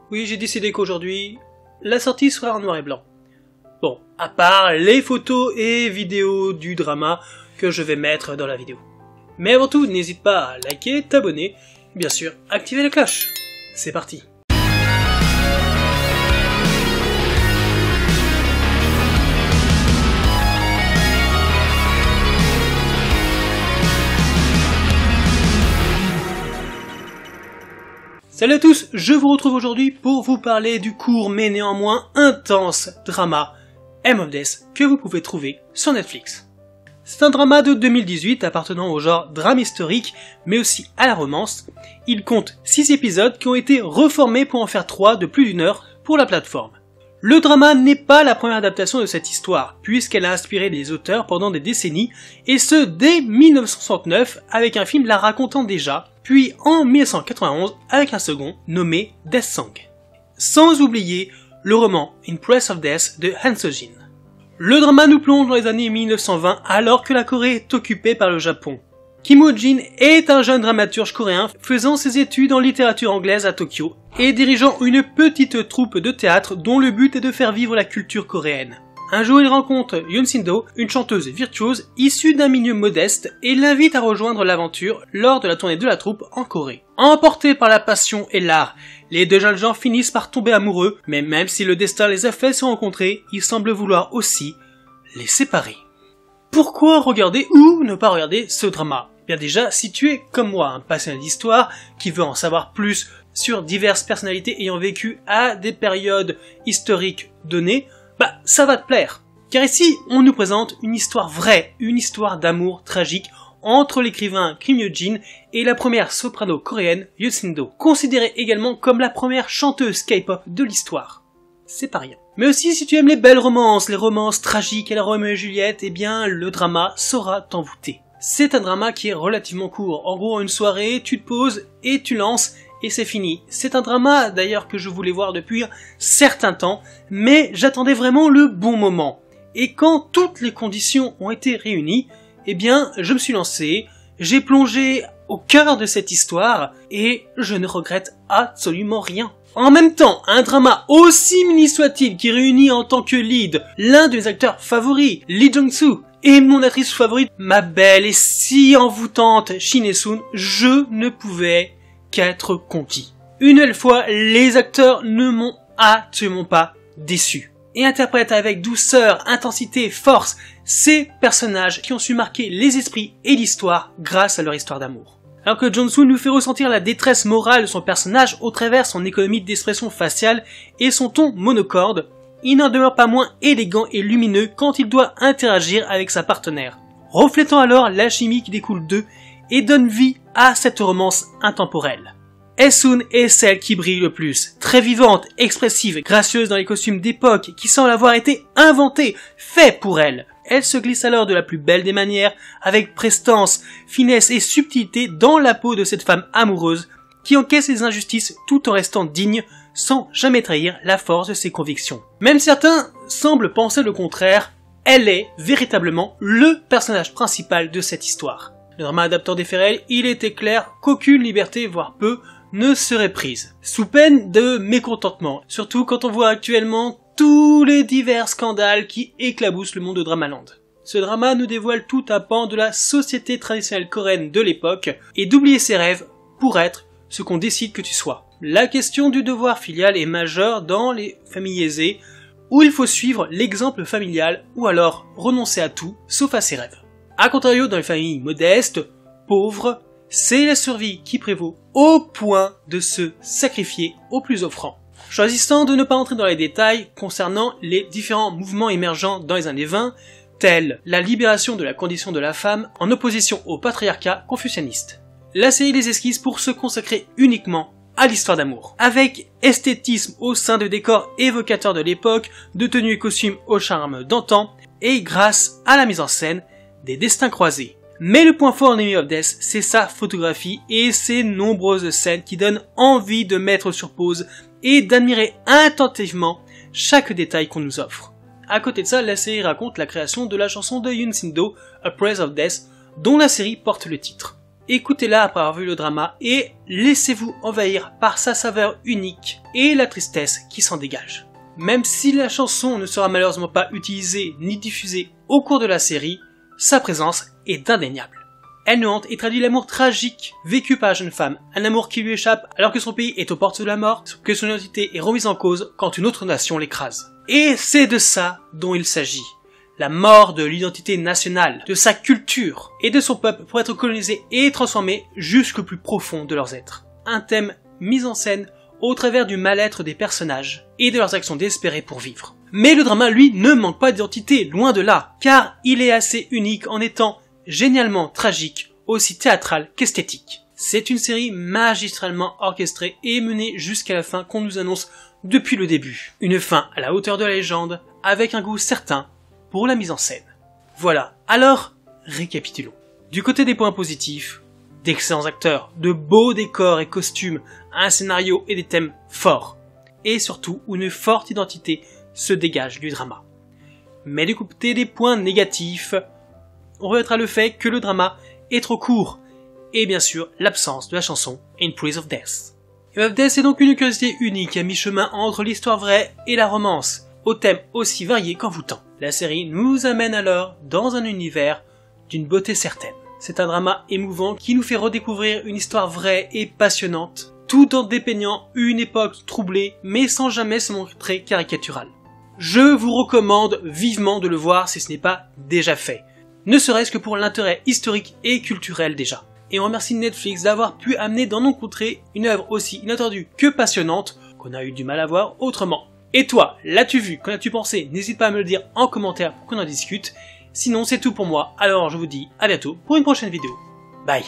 Oui, j'ai décidé qu'aujourd'hui, la sortie sera en noir et blanc. Bon, à part les photos et vidéos du drama que je vais mettre dans la vidéo. Mais avant tout, n'hésite pas à liker, t'abonner, bien sûr, activer la cloche. C'est parti. Salut à tous, je vous retrouve aujourd'hui pour vous parler du court mais néanmoins intense drama M of Death que vous pouvez trouver sur Netflix. C'est un drama de 2018 appartenant au genre drame historique mais aussi à la romance. Il compte 6 épisodes qui ont été reformés pour en faire 3 de plus d'1 heure pour la plateforme. Le drama n'est pas la première adaptation de cette histoire, puisqu'elle a inspiré les auteurs pendant des décennies, et ce dès 1969 avec un film la racontant déjà, puis en 1991 avec un second nommé Death Song. Sans oublier le roman In Place of Death de Han Seo-jin. Le drama nous plonge dans les années 1920 alors que la Corée est occupée par le Japon. Kim Woo-jin est un jeune dramaturge coréen faisant ses études en littérature anglaise à Tokyo et dirigeant une petite troupe de théâtre dont le but est de faire vivre la culture coréenne. Un jour, il rencontre Yoon Sin-do, une chanteuse virtuose issue d'un milieu modeste, et l'invite à rejoindre l'aventure lors de la tournée de la troupe en Corée. Emportés par la passion et l'art, les deux jeunes gens finissent par tomber amoureux, mais même si le destin les a fait se rencontrer, ils semblent vouloir aussi les séparer. Pourquoi regarder ou ne pas regarder ce drama ? Bien déjà, si tu es comme moi un passionné d'histoire, qui veut en savoir plus sur diverses personnalités ayant vécu à des périodes historiques données, ça va te plaire. Car ici, on nous présente une histoire vraie, une histoire d'amour tragique entre l'écrivain Kim Woo-jin et la première soprano coréenne Yoon Sin-do, considérée également comme la première chanteuse K-pop de l'histoire. C'est pas rien. Mais aussi, si tu aimes les belles romances, les romances tragiques et la Roméo et Juliette, eh bien, le drama saura t'envoûter. C'est un drama qui est relativement court. En gros, une soirée, tu te poses et tu lances et c'est fini. C'est un drama d'ailleurs que je voulais voir depuis un certain temps, mais j'attendais vraiment le bon moment. Et quand toutes les conditions ont été réunies, eh bien, je me suis lancé, j'ai plongé au cœur de cette histoire et je ne regrette absolument rien. En même temps, un drama aussi mini soit-il qui réunit en tant que lead l'un de mes acteurs favoris, Lee Jong-soo, et mon actrice favorite, ma belle et si envoûtante Shin Hye-sun, je ne pouvais qu'être conquis. Une nouvelle fois, les acteurs ne m'ont absolument pas déçu. Et interprètent avec douceur, intensité, force, ces personnages qui ont su marquer les esprits et l'histoire grâce à leur histoire d'amour. Alors que Jong-soo nous fait ressentir la détresse morale de son personnage au travers son économie d'expression faciale et son ton monocorde, il n'en demeure pas moins élégant et lumineux quand il doit interagir avec sa partenaire, reflétant alors l'alchimie qui découle d'eux et donne vie à cette romance intemporelle. Hye-sun est celle qui brille le plus, très vivante, expressive, gracieuse dans les costumes d'époque qui semblent avoir été inventés, faits pour elle. Elle se glisse alors de la plus belle des manières, avec prestance, finesse et subtilité dans la peau de cette femme amoureuse qui encaisse les injustices tout en restant digne, sans jamais trahir la force de ses convictions. Même certains semblent penser le contraire, elle est véritablement le personnage principal de cette histoire. Le drama adaptant des faits réels, il était clair qu'aucune liberté, voire peu, ne serait prise, sous peine de mécontentement, surtout quand on voit actuellement tous les divers scandales qui éclaboussent le monde de Dramaland. Ce drama nous dévoile tout un pan de la société traditionnelle coréenne de l'époque, et d'oublier ses rêves pour être ce qu'on décide que tu sois. La question du devoir filial est majeure dans les familles aisées, où il faut suivre l'exemple familial, ou alors renoncer à tout, sauf à ses rêves. A contrario, dans les familles modestes, pauvres, c'est la survie qui prévaut, au point de se sacrifier au plus offrant. Choisissant de ne pas entrer dans les détails concernant les différents mouvements émergents dans les années 20, tels la libération de la condition de la femme en opposition au patriarcat confucianiste. La série les esquisse pour se consacrer uniquement à l'histoire d'amour, avec esthétisme au sein de décors évocateurs de l'époque, de tenues et costumes au charme d'antan, et grâce à la mise en scène des destins croisés. Mais le point fort de M of Death, c'est sa photographie et ses nombreuses scènes qui donnent envie de mettre sur pause et d'admirer attentivement chaque détail qu'on nous offre. À côté de ça, la série raconte la création de la chanson de Yoon Sin-do, A Place of Death, dont la série porte le titre. écoutez-la après avoir vu le drama et laissez-vous envahir par sa saveur unique et la tristesse qui s'en dégage. Même si la chanson ne sera malheureusement pas utilisée ni diffusée au cours de la série, sa présence est indéniable. Elle nous hante et traduit l'amour tragique vécu par la jeune femme, un amour qui lui échappe alors que son pays est aux portes de la mort, que son identité est remise en cause quand une autre nation l'écrase. Et c'est de ça dont il s'agit. La mort de l'identité nationale, de sa culture et de son peuple pour être colonisé et transformé jusqu'au plus profond de leurs êtres. Un thème mis en scène au travers du mal-être des personnages et de leurs actions désespérées pour vivre. Mais le drama, lui, ne manque pas d'identité, loin de là, car il est assez unique en étant génialement tragique, aussi théâtral qu'esthétique. C'est une série magistralement orchestrée et menée jusqu'à la fin qu'on nous annonce depuis le début. Une fin à la hauteur de la légende, avec un goût certain pour la mise en scène. Voilà, alors récapitulons. Du côté des points positifs, d'excellents acteurs, de beaux décors et costumes, un scénario et des thèmes forts, et surtout une forte identité se dégage du drama. Mais du côté des points négatifs, on remettra le fait que le drama est trop court, et bien sûr l'absence de la chanson In Praise of Death. In Praise of Death est donc une curiosité unique à mi-chemin entre l'histoire vraie et la romance, aux thèmes aussi variés qu'envoûtants. La série nous amène alors dans un univers d'une beauté certaine. C'est un drama émouvant qui nous fait redécouvrir une histoire vraie et passionnante, tout en dépeignant une époque troublée mais sans jamais se montrer caricatural. Je vous recommande vivement de le voir si ce n'est pas déjà fait, ne serait-ce que pour l'intérêt historique et culturel déjà. Et on remercie Netflix d'avoir pu amener dans nos contrées une œuvre aussi inattendue que passionnante qu'on a eu du mal à voir autrement. Et toi, l'as-tu vu? Qu'en as-tu pensé? N'hésite pas à me le dire en commentaire pour qu'on en discute. Sinon c'est tout pour moi, alors je vous dis à bientôt pour une prochaine vidéo. Bye.